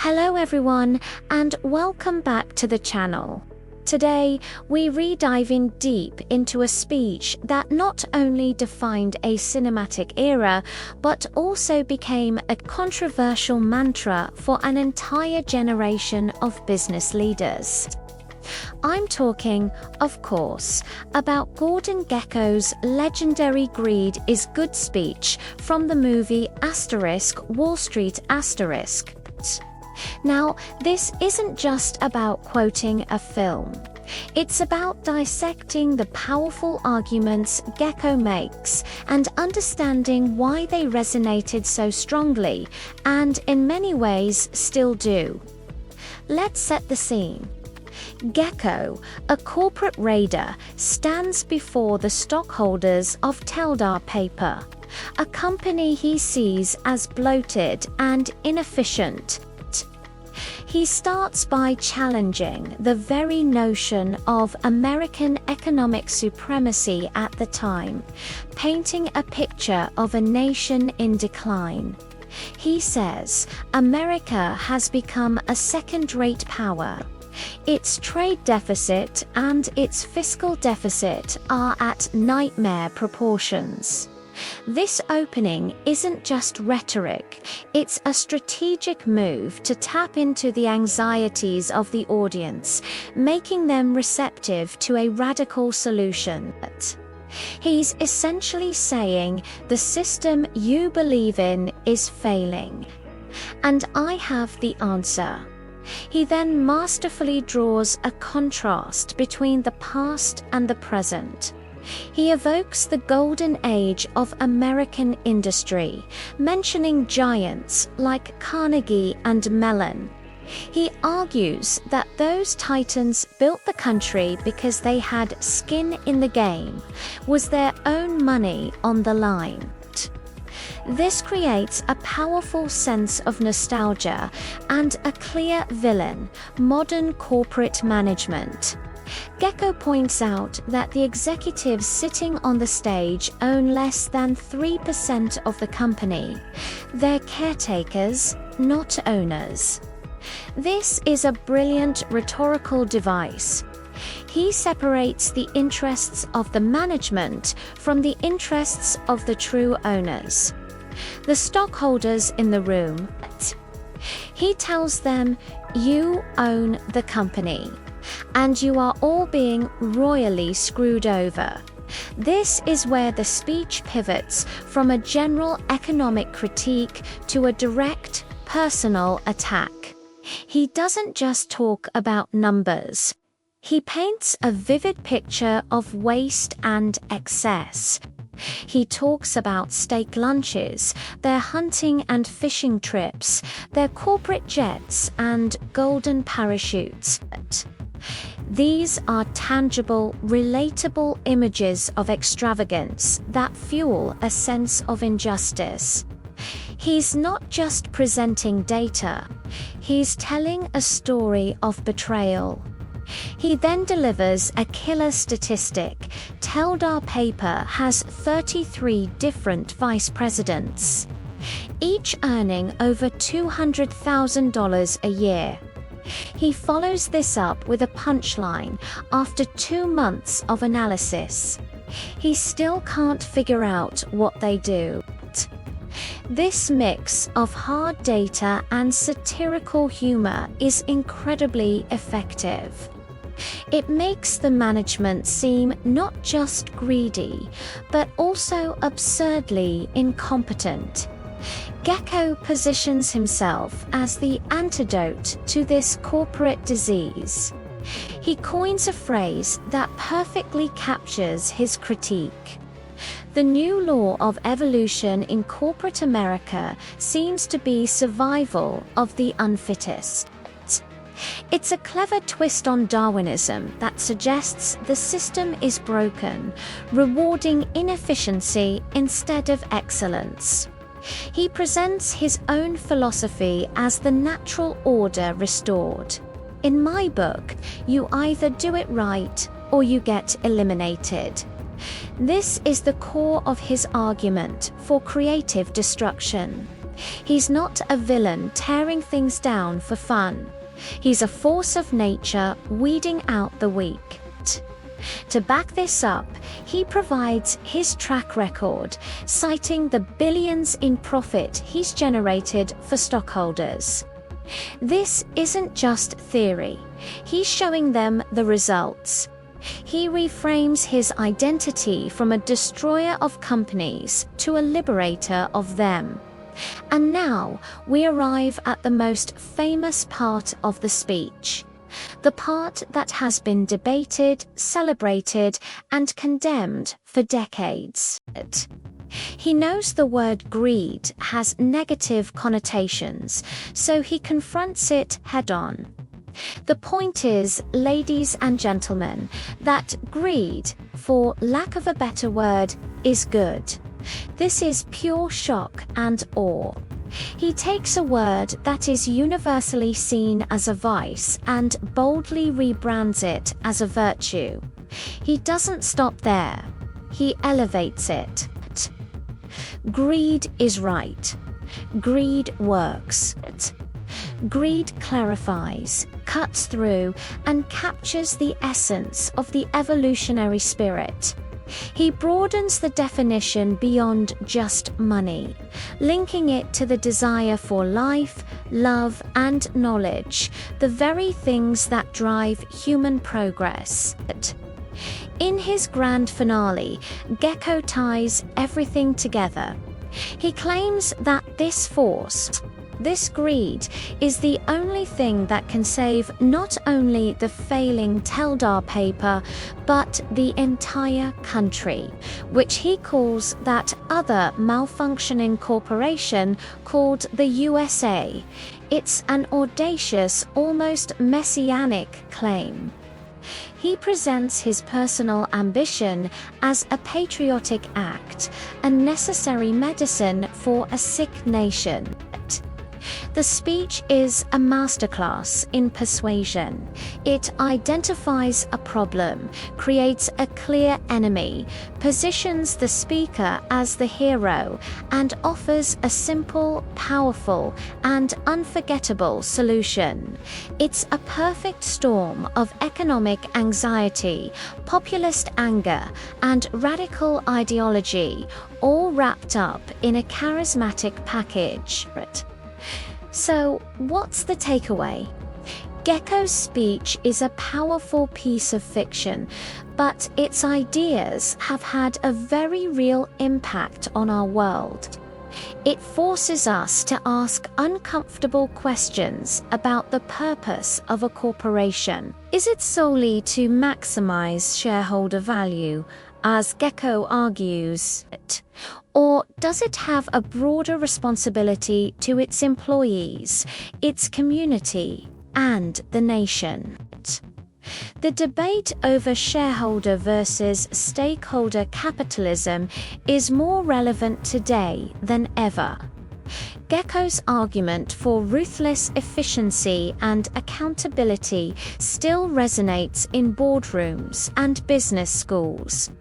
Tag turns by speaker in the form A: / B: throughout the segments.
A: Hello everyone, and welcome back to the channel. Today, we re-diving deep into a speech that not only defined a cinematic era, but also became a controversial mantra for an entire generation of business leaders. I'm talking, of course, about Gordon Gekko's legendary "Greed is Good" speech from the movie Wall Street. Now, this isn't just about quoting a film. It's about dissecting the powerful arguments Gekko makes and understanding why they resonated so strongly, and in many ways still do. Let's set the scene. Gekko, a corporate raider, stands before the stockholders of Teldar Paper, a company he sees as bloated and inefficient. He starts by challenging the very notion of American economic supremacy at the time, painting a picture of a nation in decline. He says America has become a second-rate power. Its trade deficit and its fiscal deficit are at nightmare proportions. This opening isn't just rhetoric, it's a strategic move to tap into the anxieties of the audience, making them receptive to a radical solution. He's essentially saying the system you believe in is failing, and I have the answer. He then masterfully draws a contrast between the past and the present. He evokes the golden age of American industry, mentioning giants like Carnegie and Mellon. He argues that those titans built the country because they had skin in the game, was their own money on the line. This creates a powerful sense of nostalgia and a clear villain: modern corporate management. Gekko points out that the executives sitting on the stage own less than 3% of the company. They're caretakers, not owners. This is a brilliant rhetorical device. He separates the interests of the management from the interests of the true owners, the stockholders in the room. He tells them, "You own the company, and you are all being royally screwed over." This is where the speech pivots from a general economic critique to a direct, personal attack. He doesn't just talk about numbers. He paints a vivid picture of waste and excess. He talks about steak lunches, their hunting and fishing trips, their corporate jets and golden parachutes. These are tangible, relatable images of extravagance that fuel a sense of injustice. He's not just presenting data, he's telling a story of betrayal. He then delivers a killer statistic. Teldar Paper has 33 different vice presidents, each earning over $200,000 a year. He follows this up with a punchline after 2 months of analysis. He still can't figure out what they do. This mix of hard data and satirical humor is incredibly effective. It makes the management seem not just greedy, but also absurdly incompetent. Gekko positions himself as the antidote to this corporate disease. He coins a phrase that perfectly captures his critique. The new law of evolution in corporate America seems to be survival of the unfittest. It's a clever twist on Darwinism that suggests the system is broken, rewarding inefficiency instead of excellence. He presents his own philosophy as the natural order restored. In my book, you either do it right or you get eliminated. This is the core of his argument for creative destruction. He's not a villain tearing things down for fun. He's a force of nature weeding out the weak. To back this up, he provides his track record, citing the billions in profit he's generated for stockholders. This isn't just theory. He's showing them the results. He reframes his identity from a destroyer of companies to a liberator of them. And now we arrive at the most famous part of the speech. The part that has been debated, celebrated, and condemned for decades. He knows the word greed has negative connotations, so he confronts it head-on. The point is, ladies and gentlemen, that greed, for lack of a better word, is good. This is pure shock and awe. He takes a word that is universally seen as a vice and boldly rebrands it as a virtue. He doesn't stop there. He elevates it. Greed is right. Greed works. Greed clarifies, cuts through, and captures the essence of the evolutionary spirit. He broadens the definition beyond just money, linking it to the desire for life, love, and knowledge, the very things that drive human progress. In his grand finale, Gekko ties everything together. He claims that this force, this greed, is the only thing that can save not only the failing Teldar paper, but the entire country, which he calls that other malfunctioning corporation called the USA. It's an audacious, almost messianic claim. He presents his personal ambition as a patriotic act, a necessary medicine for a sick nation. The speech is a masterclass in persuasion. It identifies a problem, creates a clear enemy, positions the speaker as the hero, and offers a simple, powerful, and unforgettable solution. It's a perfect storm of economic anxiety, populist anger, and radical ideology, all wrapped up in a charismatic package. So, what's the takeaway? Gekko's speech is a powerful piece of fiction, but its ideas have had a very real impact on our world. It forces us to ask uncomfortable questions about the purpose of a corporation. Is it solely to maximize shareholder value, as Gekko argues, or does it have a broader responsibility to its employees, its community, and the nation? The debate over shareholder versus stakeholder capitalism is more relevant today than ever. Gekko's argument for ruthless efficiency and accountability still resonates in boardrooms and business schools.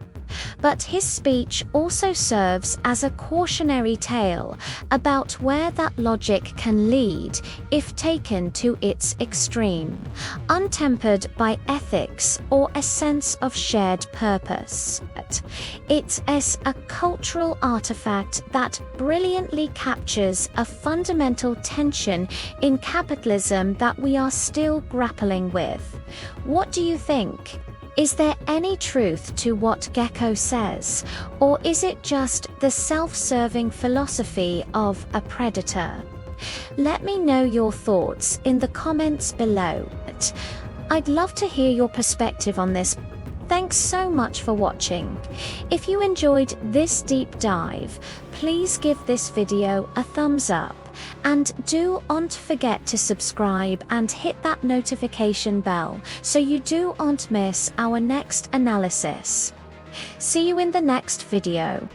A: But his speech also serves as a cautionary tale about where that logic can lead if taken to its extreme, untempered by ethics or a sense of shared purpose. It's as a cultural artifact that brilliantly captures a fundamental tension in capitalism that we are still grappling with. What do you think? Is there any truth to what Gekko says, or is it just the self-serving philosophy of a predator? Let me know your thoughts in the comments below. I'd love to hear your perspective on this. Thanks so much for watching. If you enjoyed this deep dive, please give this video a thumbs up. And don't forget to subscribe and hit that notification bell so you don't miss our next analysis. See you in the next video.